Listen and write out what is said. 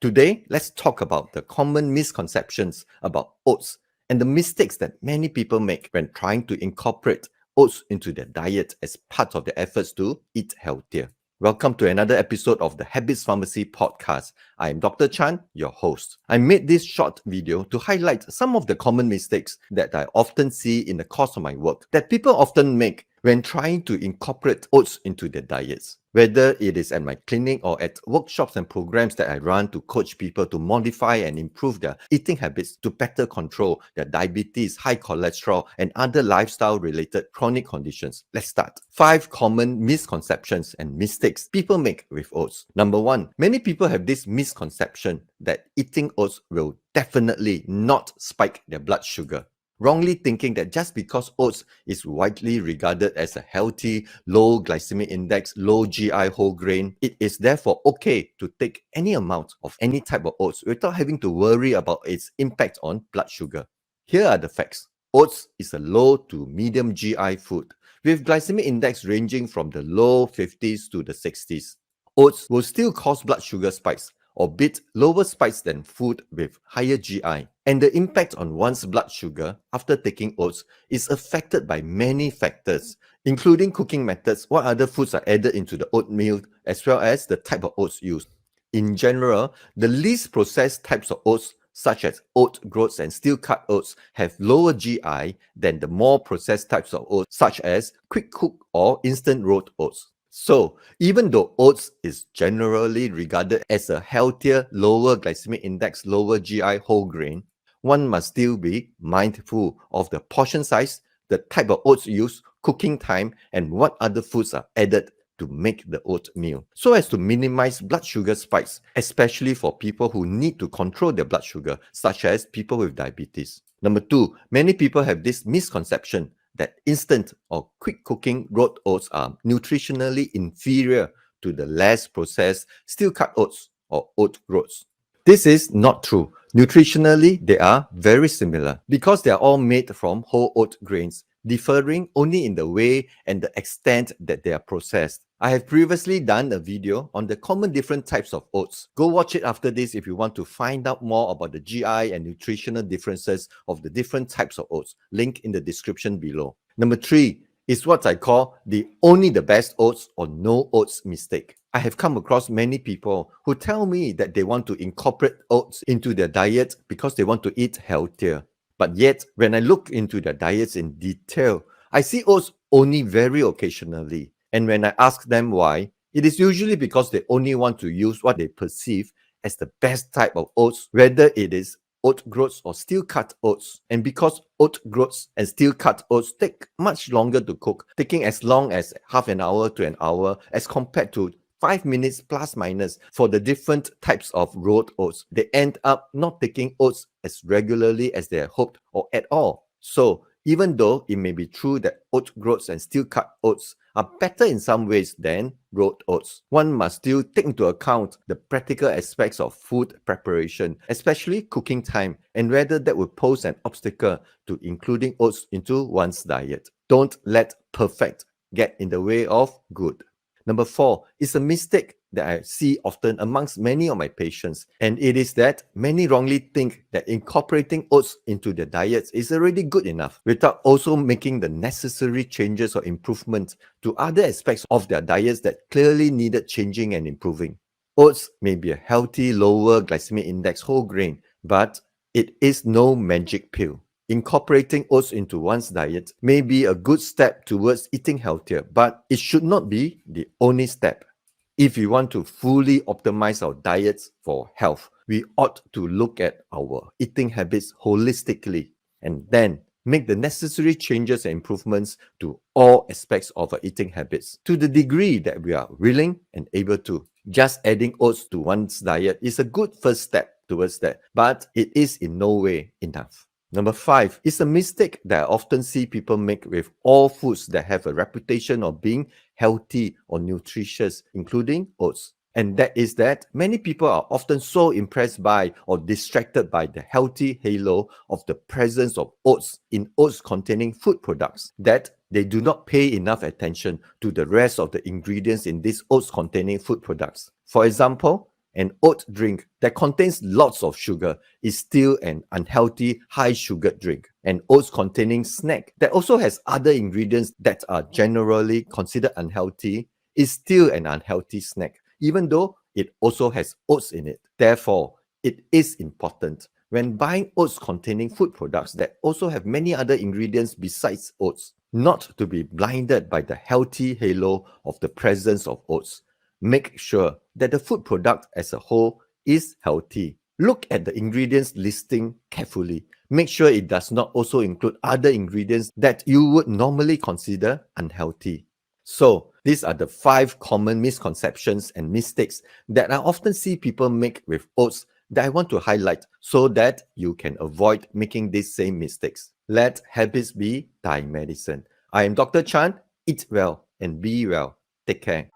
Today, let's talk about the common misconceptions about oats and the mistakes that many people make when trying to incorporate oats into their diet as part of their efforts to eat healthier. Welcome to another episode of the Habits Pharmacy podcast. I am Dr. Chan, your host. I made this short video to highlight some of the common mistakes that I often see in the course of my work that people often make when trying to incorporate oats into their diets. Whether it is at my clinic or at workshops and programs that I run to coach people to modify and improve their eating habits to better control their diabetes, high cholesterol, and other lifestyle-related chronic conditions. Let's start. 5 common misconceptions and mistakes people make with oats. Number 1, many people have this misconception that eating oats will definitely not spike their blood sugar, wrongly thinking that just because oats is widely regarded as a healthy, low glycemic index, low GI whole grain, it is therefore okay to take any amount of any type of oats without having to worry about its impact on blood sugar. Here are the facts. Oats is a low to medium GI food, with glycemic index ranging from the low 50s to the 60s. Oats will still cause blood sugar spikes, albeit lower spikes than food with higher GI. And the impact on one's blood sugar after taking oats is affected by many factors, including cooking methods, what other foods are added into the oatmeal, as well as the type of oats used. In general, the least processed types of oats, such as oat groats and steel-cut oats, have lower GI than the more processed types of oats, such as quick-cook or instant rolled oats. So, even though oats is generally regarded as a healthier, lower glycemic index, lower GI whole grain, one must still be mindful of the portion size, the type of oats used, cooking time, and what other foods are added to make the oatmeal, so as to minimize blood sugar spikes, especially for people who need to control their blood sugar, such as people with diabetes. Number 2, many people have this misconception that instant or quick cooking rolled oats are nutritionally inferior to the less processed steel-cut oats or oat groats. This is not true. Nutritionally, they are very similar because they are all made from whole oat grains, differing only in the way and the extent that they are processed. I have previously done a video on the common different types of oats. Go watch it after this if you want to find out more about the GI and nutritional differences of the different types of oats. Link in the description below. Number 3 is what I call the only the best oats or no oats mistake. I have come across many people who tell me that they want to incorporate oats into their diet because they want to eat healthier. But yet, when I look into their diets in detail, I see oats only very occasionally. And when I ask them why, it is usually because they only want to use what they perceive as the best type of oats, whether it is oat groats or steel-cut oats. And because oat groats and steel-cut oats take much longer to cook, taking as long as half an hour to an hour as compared to 5 minutes plus minus for the different types of rolled oats, they end up not taking oats as regularly as they had hoped or at all. So, even though it may be true that oat groats and steel-cut oats are better in some ways than rolled oats, one must still take into account the practical aspects of food preparation, especially cooking time, and whether that would pose an obstacle to including oats into one's diet. Don't let perfect get in the way of good. Number 4 is a mistake that I see often amongst many of my patients, and it is that many wrongly think that incorporating oats into their diets is already good enough without also making the necessary changes or improvements to other aspects of their diets that clearly needed changing and improving. Oats may be a healthy, lower glycemic index whole grain, but it is no magic pill. Incorporating oats into one's diet may be a good step towards eating healthier, but it should not be the only step. If we want to fully optimize our diets for health, we ought to look at our eating habits holistically and then make the necessary changes and improvements to all aspects of our eating habits to the degree that we are willing and able to. Just adding oats to one's diet is a good first step towards that, but it is in no way enough. Number 5 is a mistake that I often see people make with all foods that have a reputation of being healthy or nutritious, including oats. And that is that many people are often so impressed by or distracted by the healthy halo of the presence of oats in oats-containing food products that they do not pay enough attention to the rest of the ingredients in these oats-containing food products. For example, An oat drink that contains lots of sugar is still an unhealthy high sugar drink. An oats containing snack that also has other ingredients that are generally considered unhealthy is still an unhealthy snack, even though it also has oats in it. Therefore, it is important when buying oats containing food products that also have many other ingredients besides oats, not to be blinded by the healthy halo of the presence of oats. Make sure that the food product as a whole is healthy. Look at the ingredients listing carefully. Make sure it does not also include other ingredients that you would normally consider unhealthy. So, these are the 5 common misconceptions and mistakes that I often see people make with oats that I want to highlight so that you can avoid making these same mistakes. Let habits be thy medicine. I am Dr. Chan. Eat well and be well. Take care.